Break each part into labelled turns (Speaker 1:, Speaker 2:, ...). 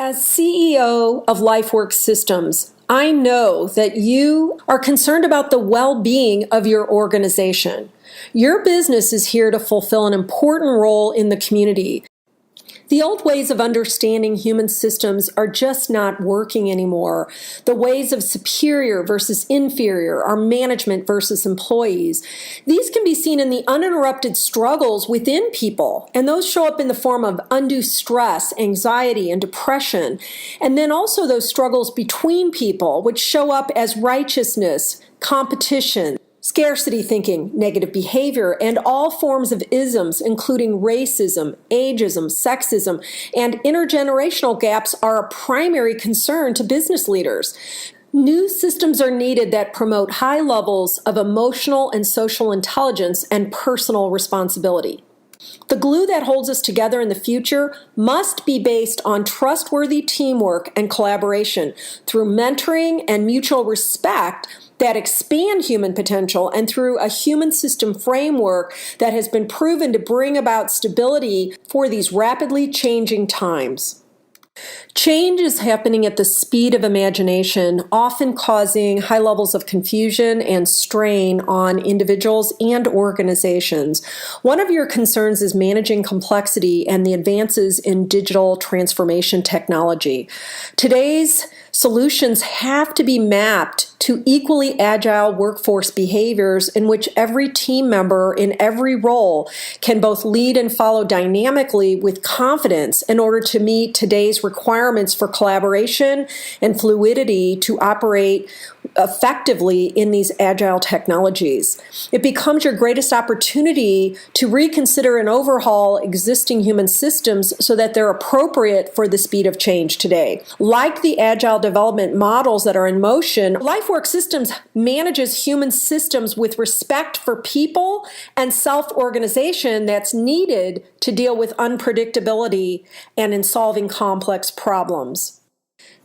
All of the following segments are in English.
Speaker 1: As CEO of Lifework Systems, I know that you are concerned about the well-being of your organization. Your business is here to fulfill an important role in the community. The old ways of understanding human systems are just not working anymore. The ways of superior versus inferior, our management versus employees. These can be seen in the uninterrupted struggles within people, and those show up in the form of undue stress, anxiety, and depression. And then also those struggles between people, which show up as righteousness, competition, scarcity thinking, negative behavior, and all forms of isms, including racism, ageism, sexism, and intergenerational gaps are a primary concern to business leaders. New systems are needed that promote high levels of emotional and social intelligence and personal responsibility. The glue that holds us together in the future must be based on trustworthy teamwork and collaboration through mentoring and mutual respect that expand human potential, and through a human system framework that has been proven to bring about stability for these rapidly changing times. Change is happening at the speed of imagination, often causing high levels of confusion and strain on individuals and organizations. One of your concerns is managing complexity and the advances in digital transformation technology. Today's solutions have to be mapped to equally agile workforce behaviors in which every team member in every role can both lead and follow dynamically with confidence in order to meet today's requirements for collaboration and fluidity to operate effectively in these agile technologies. It becomes your greatest opportunity to reconsider and overhaul existing human systems so that they're appropriate for the speed of change today. Like the agile development models that are in motion, Lifework Systems manages human systems with respect for people and self-organization that's needed to deal with unpredictability and in solving complex problems.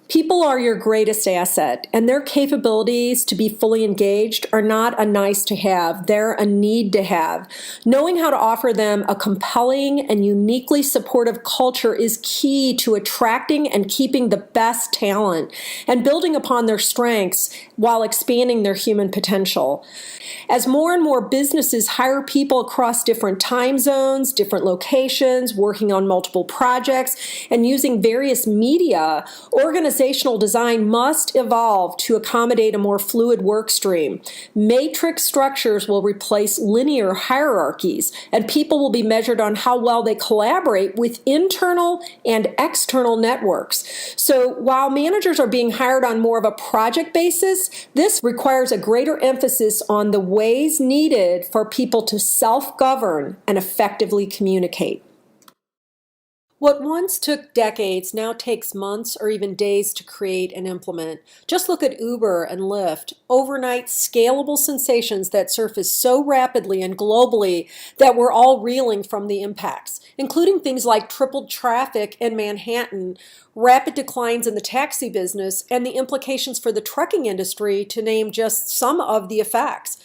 Speaker 1: People are your greatest asset, and their capabilities to be fully engaged are not a nice to have, they're a need to have. Knowing how to offer them a compelling and uniquely supportive culture is key to attracting and keeping the best talent and building upon their strengths while expanding their human potential. As more and more businesses hire people across different time zones, different locations, working on multiple projects, and using various media, organizational design must evolve to accommodate a more fluid work stream. Matrix structures will replace linear hierarchies, and people will be measured on how well they collaborate with internal and external networks. So while managers are being hired on more of a project basis, this requires a greater emphasis on the ways needed for people to self-govern and effectively communicate. What once took decades now takes months or even days to create and implement. Just look at Uber and Lyft, overnight scalable sensations that surface so rapidly and globally that we're all reeling from the impacts, including things like tripled traffic in Manhattan, rapid declines in the taxi business, and the implications for the trucking industry, to name just some of the effects.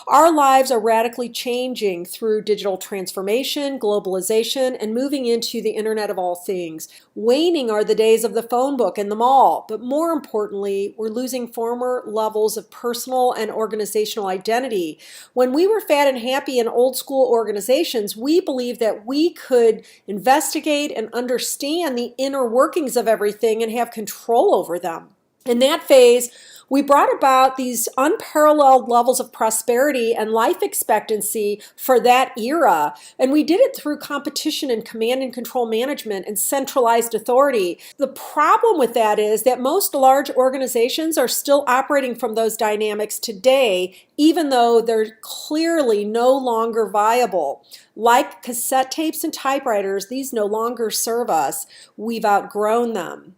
Speaker 1: Our lives are radically changing through digital transformation, globalization, and moving into the Internet of all things. Waning are the days of the phone book and the mall, but more importantly, we're losing former levels of personal and organizational identity. When we were fat and happy in old school organizations, we believed that we could investigate and understand the inner workings of everything and have control over them. In that phase, we brought about these unparalleled levels of prosperity and life expectancy for that era, and we did it through competition and command and control management and centralized authority. The problem with that is that most large organizations are still operating from those dynamics today, even though they're clearly no longer viable. Like cassette tapes and typewriters, these no longer serve us. We've outgrown them.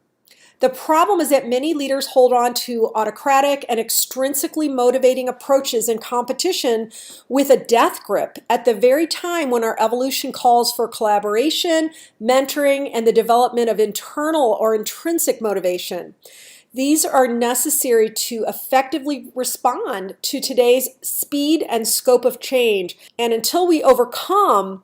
Speaker 1: The problem is that many leaders hold on to autocratic and extrinsically motivating approaches in competition with a death grip at the very time when our evolution calls for collaboration, mentoring, and the development of internal or intrinsic motivation. These are necessary to effectively respond to today's speed and scope of change. And until we overcome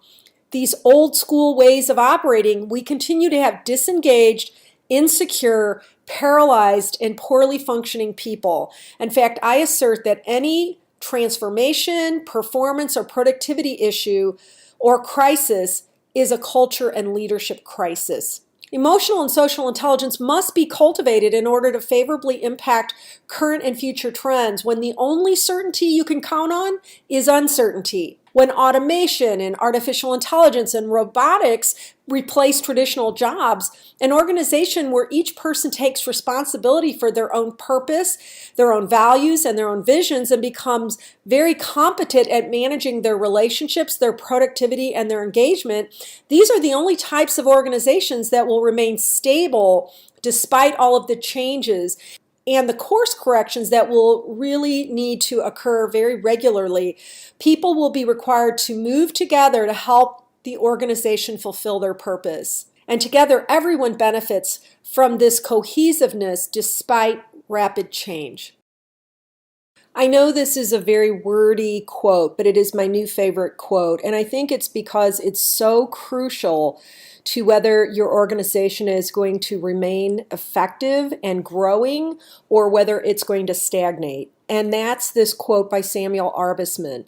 Speaker 1: these old school ways of operating, we continue to have disengaged insecure, paralyzed, and poorly functioning people. In fact, I assert that any transformation, performance, or productivity issue or crisis is a culture and leadership crisis. Emotional and social intelligence must be cultivated in order to favorably impact current and future trends when the only certainty you can count on is uncertainty. When automation and artificial intelligence and robotics replace traditional jobs, an organization where each person takes responsibility for their own purpose, their own values, and their own visions and becomes very competent at managing their relationships, their productivity, and their engagement, these are the only types of organizations that will remain stable despite all of the changes and the course corrections that will really need to occur very regularly. People will be required to move together to help the organization fulfill their purpose. And together, everyone benefits from this cohesiveness despite rapid change. I know this is a very wordy quote, but it is my new favorite quote. And I think it's because it's so crucial to whether your organization is going to remain effective and growing or whether it's going to stagnate. And that's this quote by Samuel Arbesman.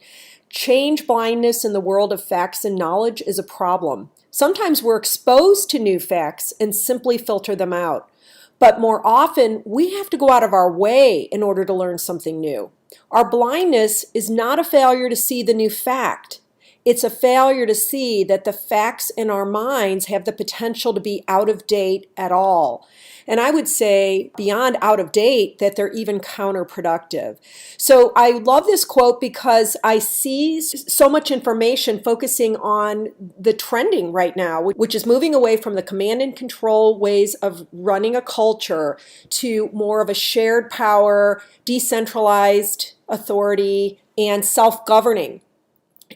Speaker 1: Change blindness in the world of facts and knowledge is a problem. Sometimes we're exposed to new facts and simply filter them out. But more often, we have to go out of our way in order to learn something new. Our blindness is not a failure to see the new fact. It's a failure to see that the facts in our minds have the potential to be out of date at all. And I would say beyond out of date that they're even counterproductive. So I love this quote because I see so much information focusing on the trending right now, which is moving away from the command and control ways of running a culture to more of a shared power, decentralized authority, and self-governing.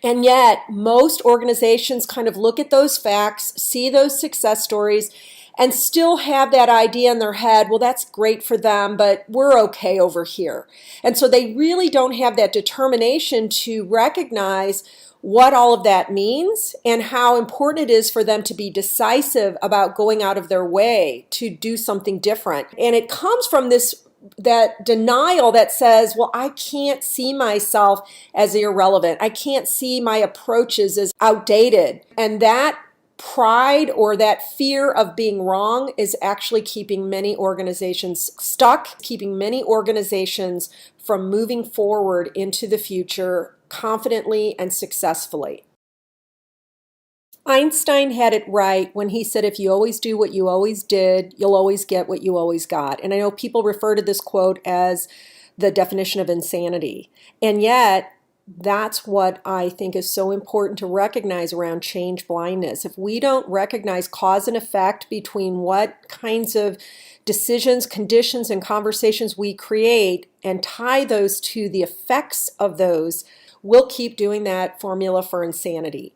Speaker 1: And yet, most organizations kind of look at those facts, see those success stories, and still have that idea in their head, well, that's great for them, but we're okay over here. And so they really don't have that determination to recognize what all of that means and how important it is for them to be decisive about going out of their way to do something different. And it comes from that denial that says, well, I can't see myself as irrelevant. I can't see my approaches as outdated. And that pride or that fear of being wrong is actually keeping many organizations stuck, keeping many organizations from moving forward into the future confidently and successfully. Einstein had it right when he said, if you always do what you always did, you'll always get what you always got. And I know people refer to this quote as the definition of insanity. And yet, that's what I think is so important to recognize around change blindness. If we don't recognize cause and effect between what kinds of decisions, conditions, and conversations we create and tie those to the effects of those, we'll keep doing that formula for insanity.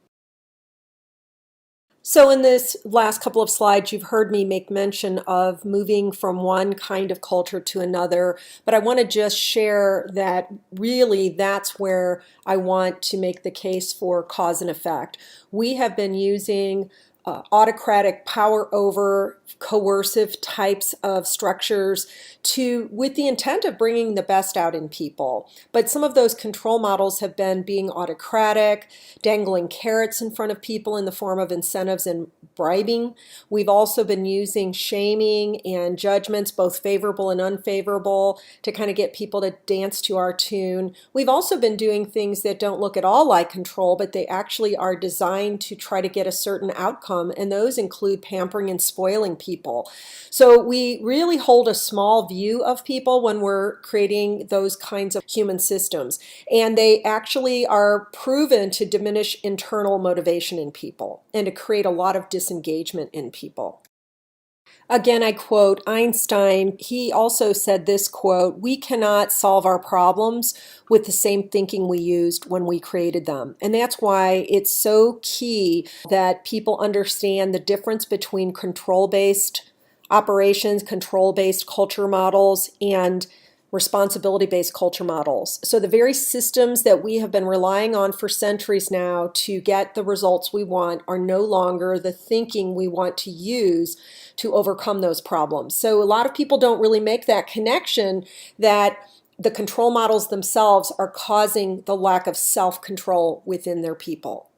Speaker 1: So in this last couple of slides, you've heard me make mention of moving from one kind of culture to another, but I want to just share that really that's where I want to make the case for cause and effect. We have been using autocratic, power over, coercive types of structures with the intent of bringing the best out in people. But some of those control models have been being autocratic, dangling carrots in front of people in the form of incentives and bribing. We've also been using shaming and judgments, both favorable and unfavorable, to kind of get people to dance to our tune. We've also been doing things that don't look at all like control, but they actually are designed to try to get a certain outcome, and those include pampering and spoiling people. So we really hold a small view of people when we're creating those kinds of human systems, and they actually are proven to diminish internal motivation in people and to create a lot of disengagement in people. Again, I quote Einstein. He also said this quote, "We cannot solve our problems with the same thinking we used when we created them." And that's why it's so key that people understand the difference between control-based operations, control-based culture models, and responsibility-based culture models. So the very systems that we have been relying on for centuries now to get the results we want are no longer the thinking we want to use to overcome those problems. So a lot of people don't really make that connection that the control models themselves are causing the lack of self-control within their people.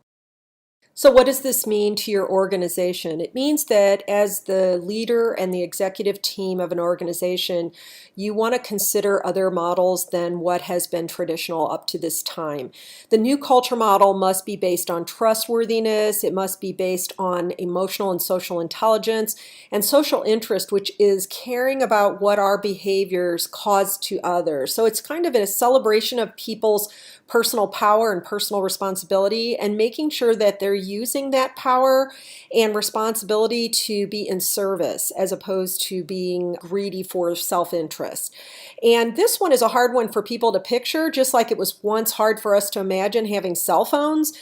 Speaker 1: So what does this mean to your organization? It means that as the leader and the executive team of an organization, you want to consider other models than what has been traditional up to this time. The new culture model must be based on trustworthiness. It must be based on emotional and social intelligence and social interest, which is caring about what our behaviors cause to others. So it's kind of a celebration of people's personal power and personal responsibility, and making sure that they're using that power and responsibility to be in service as opposed to being greedy for self-interest. And this one is a hard one for people to picture, just like it was once hard for us to imagine having cell phones.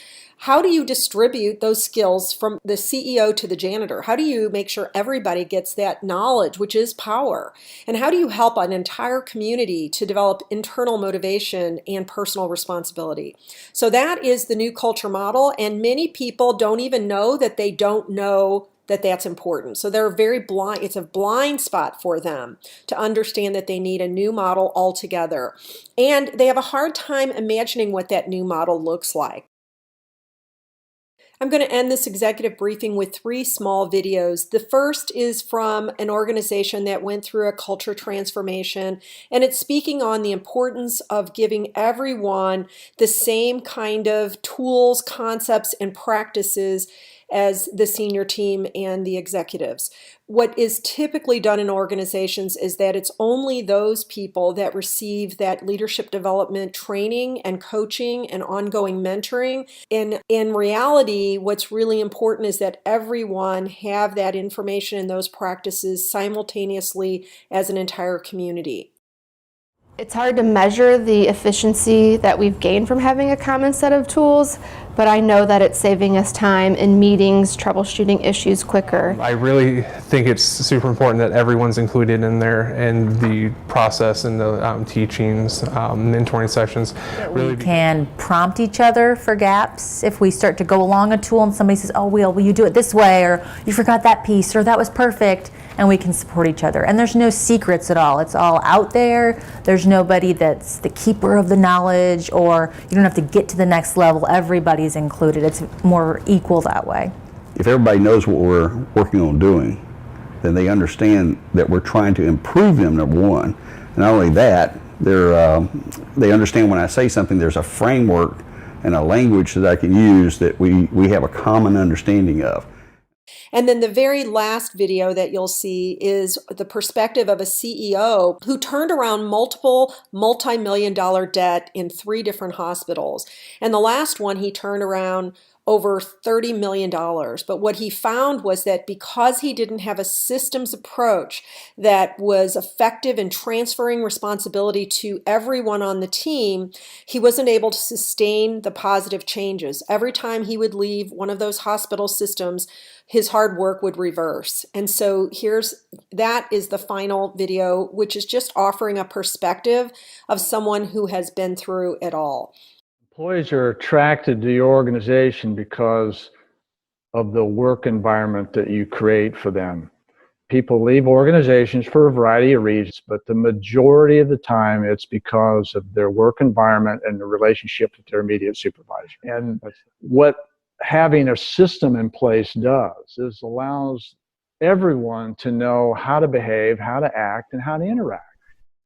Speaker 1: How do you distribute those skills from the CEO to the janitor? How do you make sure everybody gets that knowledge, which is power? And how do you help an entire community to develop internal motivation and personal responsibility? So that is the new culture model, and many people don't even know that they don't know that that's important. So they're very blind. It's a blind spot for them to understand that they need a new model altogether. And they have a hard time imagining what that new model looks like. I'm going to end this executive briefing with 3 small videos. The first is from an organization that went through a culture transformation, and it's speaking on the importance of giving everyone the same kind of tools, concepts, and practices as the senior team and the executives. What is typically done in organizations is that it's only those people that receive that leadership development training and coaching and ongoing mentoring. And in reality, what's really important is that everyone have that information and those practices simultaneously as an entire community.
Speaker 2: It's hard to measure the efficiency that we've gained from having a common set of tools, but I know that it's saving us time in meetings, troubleshooting issues quicker.
Speaker 3: I really think it's super important that everyone's included in there and the process and the teachings, mentoring sessions.
Speaker 4: We can prompt each other for gaps. If we start to go along a tool and somebody says, oh, will you do it this way, or you forgot that piece, or that was perfect, and we can support each other. And there's no secrets at all. It's all out there. There's nobody that's the keeper of the knowledge, or you don't have to get to the next level. Everybody's included. It's more equal that way.
Speaker 5: If everybody knows what we're working on doing, then they understand that we're trying to improve them, number one. And not only that, they understand when I say something, there's a framework and a language that I can use that we have a common understanding of.
Speaker 1: And then the very last video that you'll see is the perspective of a CEO who turned around multiple multi-million-dollar debt in 3 different hospitals. And the last one, he turned around over $30 million. But what he found was that because he didn't have a systems approach that was effective in transferring responsibility to everyone on the team, he wasn't able to sustain the positive changes. Every time he would leave one of those hospital systems, his hard work would reverse. And so that is the final video, which is just offering a perspective of someone who has been through it all.
Speaker 6: Employees are attracted to your organization because of the work environment that you create for them. People leave organizations for a variety of reasons, but the majority of the time it's because of their work environment and the relationship with their immediate supervisor. And what having a system in place does is allows everyone to know how to behave, how to act, and how to interact.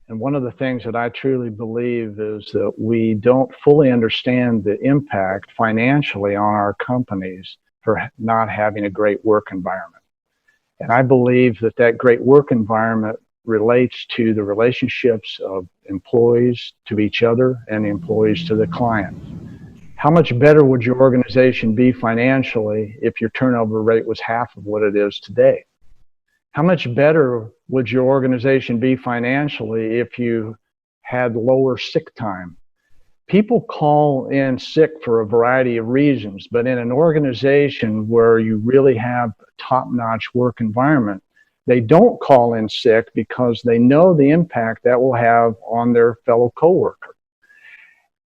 Speaker 6: And one of the things that I truly believe is that we don't fully understand the impact financially on our companies for not having a great work environment. And I believe that that great work environment relates to the relationships of employees to each other and the employees to the client. How much better would your organization be financially if your turnover rate was half of what it is today? How much better would your organization be financially if you had lower sick time? People call in sick for a variety of reasons, but in an organization where you really have a top-notch work environment, They don't call in sick because they know the impact that will have on their fellow coworker.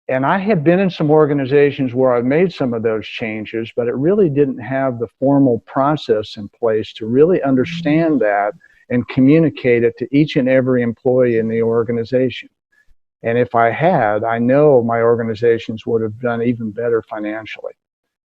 Speaker 6: And I have been in some organizations where I've made some of those changes, but it really didn't have the formal process in place to really understand that and communicate it to each and every employee in the organization. And if I had, I know my organizations would have done even better financially.